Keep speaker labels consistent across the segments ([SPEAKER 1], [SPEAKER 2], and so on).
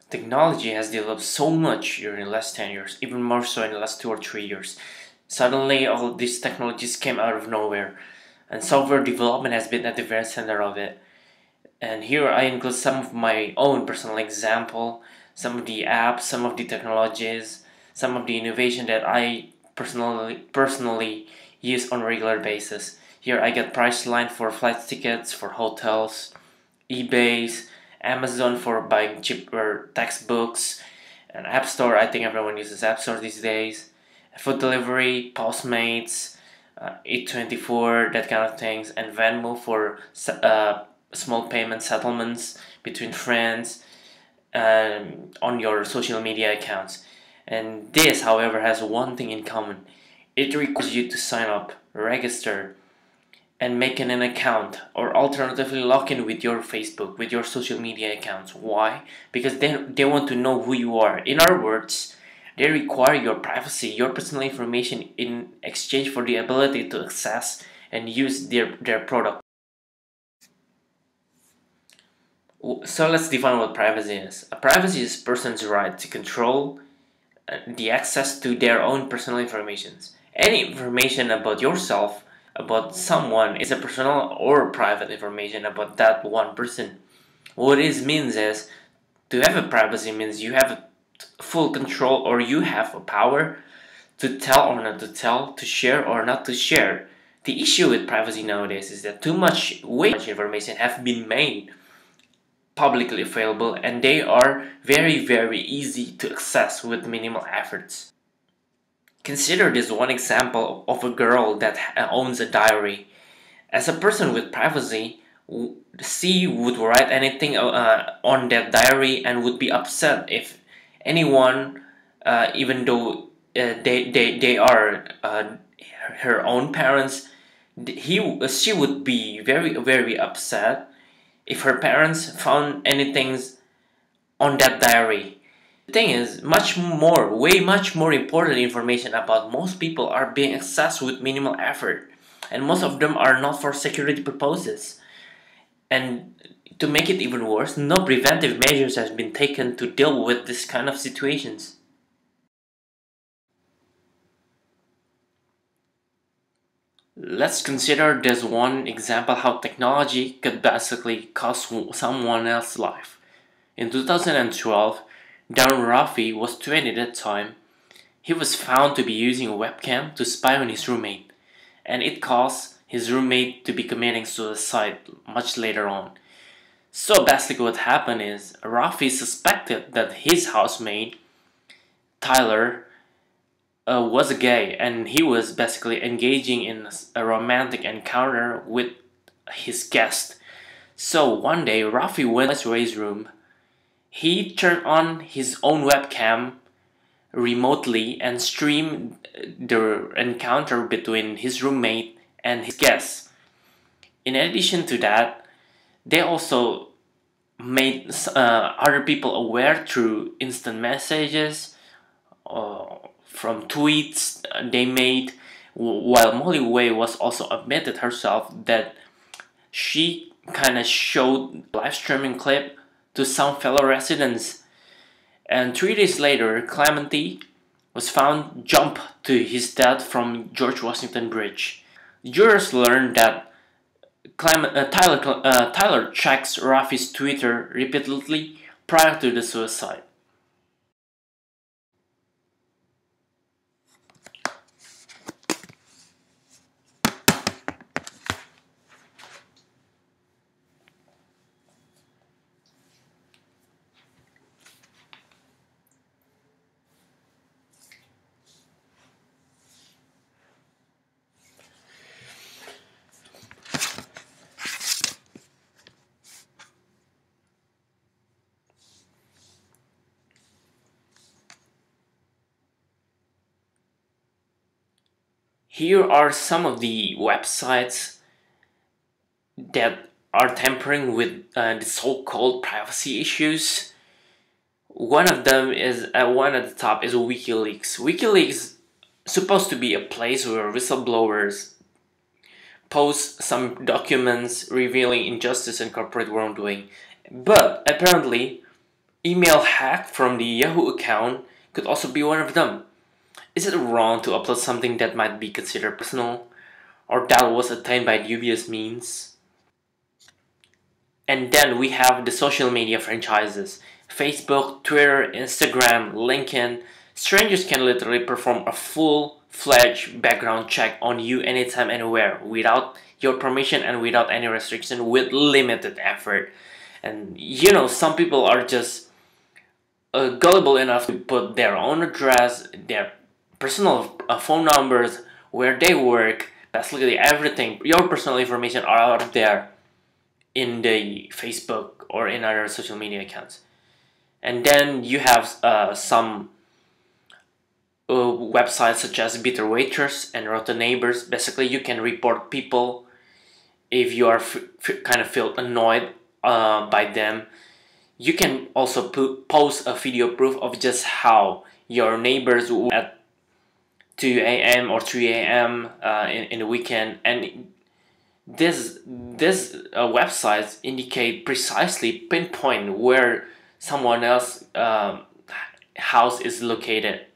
[SPEAKER 1] Technology has developed so much during the last 10 years, even more so in the last 2 or 3 years. Suddenly, all these technologies came out of nowhere, and software development has been at the very center of it. And here I include some of my own personal example, some of the apps, some of the technologies, some of the innovation that I personally use on a regular basis. Here I get Priceline for flight tickets, for hotels, eBay's, Amazon for buying cheaper textbooks, and App Store. I think everyone uses App Store these days. Food delivery, Postmates, Eat24, that kind of things, and Venmo for small payment settlements between friends on your social media accounts. And this, however, has one thing in common. It requires you to sign up, register, and make an account, or alternatively log in with your Facebook, with your social media accounts. Why? Because they want to know who you are. In other words, they require your privacy, your personal information in exchange for the ability to access and use their product. So let's define what privacy is. Privacy is a person's right to control the access to their own personal information. Any information about yourself, about someone, is a personal or private information about that one person. What it means is, to have a privacy means you have full control, or you have a power to tell or not to tell, to share or not to share. The issue with privacy nowadays is that way too much information have been made publicly available, and they are very easy to access with minimal efforts. Consider this one example of a girl that owns a diary. As a person with privacy, she would write anything on that diary and would be upset if anyone, even though they are her own parents, she would be very upset if her parents found anything on that diary. The thing is, way much more important information about most people are being accessed with minimal effort, and most of them are not for security purposes. And to make it even worse, no preventive measures has been taken to deal with this kind of situations. Let's consider this one example how technology could basically cost someone else's life. In 2012, Darren Rafi was 20 at that time. He was found to be using a webcam to spy on his roommate, and it caused his roommate to be committing suicide much later on. So basically what happened is Rafi suspected that his housemate, Tyler, was gay, and he was basically engaging in a romantic encounter with his guest. So one day, Rafi went to his room. He turned on his own webcam remotely and streamed the encounter between his roommate and his guest. In addition to that, they also made other people aware through instant messages, from tweets they made, while Molly Way was also admitted herself that she kind of showed live streaming clip to some fellow residents. And 3 days later, Clemente was found jump to his death from George Washington Bridge. Jurors learned that Tyler checks Rafi's Twitter repeatedly prior to the suicide. Here are some of the websites that are tampering with the so-called privacy issues. One of them is one at the top is WikiLeaks. WikiLeaks supposed to be a place where whistleblowers post some documents revealing injustice and corporate wrongdoing, but apparently email hack from the Yahoo account could also be one of them. Is it wrong to upload something that might be considered personal, or that was attained by dubious means? And then we have the social media franchises. Facebook, Twitter, Instagram, LinkedIn. Strangers can literally perform a full-fledged background check on you anytime, anywhere, without your permission and without any restriction, with limited effort. And some people are just gullible enough to put their own address, their personal phone numbers, where they work, basically everything, your personal information are out there in the Facebook or in other social media accounts. And then you have some websites such as Bitter Waitress and Rotten Neighbors. Basically, you can report people if you are kind of feel annoyed by them. You can also post a video proof of just how your neighbors at 2 a.m. or 3 a.m. In the weekend, and this websites indicate precisely pinpoint where someone else house is located.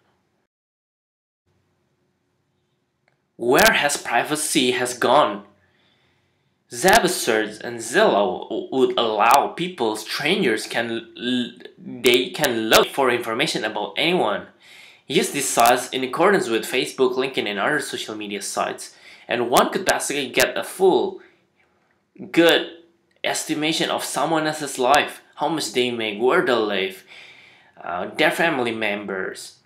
[SPEAKER 1] Where has privacy has gone? Zabasearch and Zillow would allow people, strangers can look for information about anyone. Use these sites in accordance with Facebook, LinkedIn, and other social media sites, and one could basically get a full, good estimation of someone else's life, how much they make, where they live, their family members,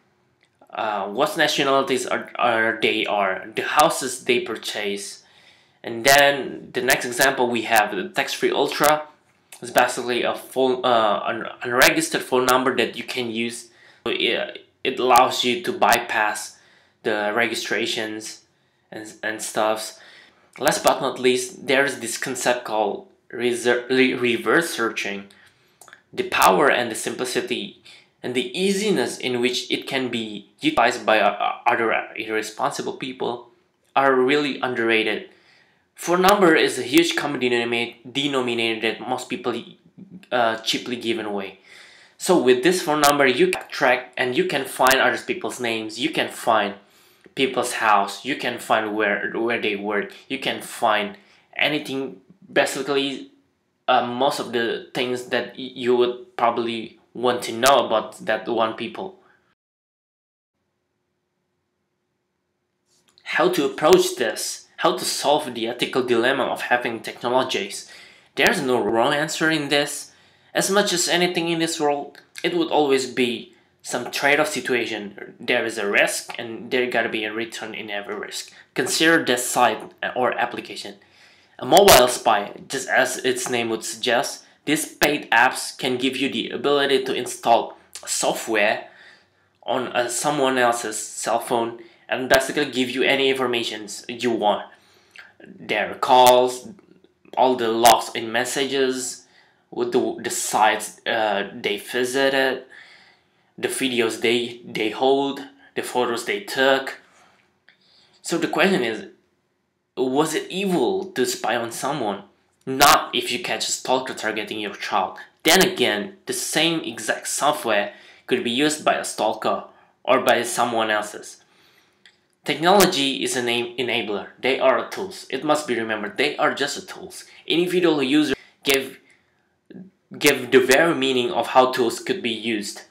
[SPEAKER 1] what nationalities the houses they purchase. And then the next example we have the Tax-Free Ultra. It's basically a phone, an unregistered phone number that you can use. It allows you to bypass the registrations and stuffs. Last but not least, there's this concept called reverse searching. The power and the simplicity and the easiness in which it can be utilized by other irresponsible people are really underrated. Phone number is a huge common denominator that most people cheaply give away. So with this phone number, you can track and you can find other people's names. You can find people's house. You can find where they work. You can find anything. Basically, most of the things that you would probably want to know about that one people. How to approach this? How to solve the ethical dilemma of having technologies? There's no wrong answer in this. As much as anything in this world, it would always be some trade-off situation. There is a risk and there gotta be a return in every risk. Consider this site or application. A mobile spy, just as its name would suggest, these paid apps can give you the ability to install software on someone else's cell phone and basically give you any information you want. Their calls, all the logs in messages, with the sites they visited, the videos they hold, the photos they took. So the question is, was it evil to spy on someone? Not if you catch a stalker targeting your child. Then again, the same exact software could be used by a stalker or by someone else's. Technology is an enabler. They are tools. It must be remembered, they are just tools. Individual users give the very meaning of how tools could be used.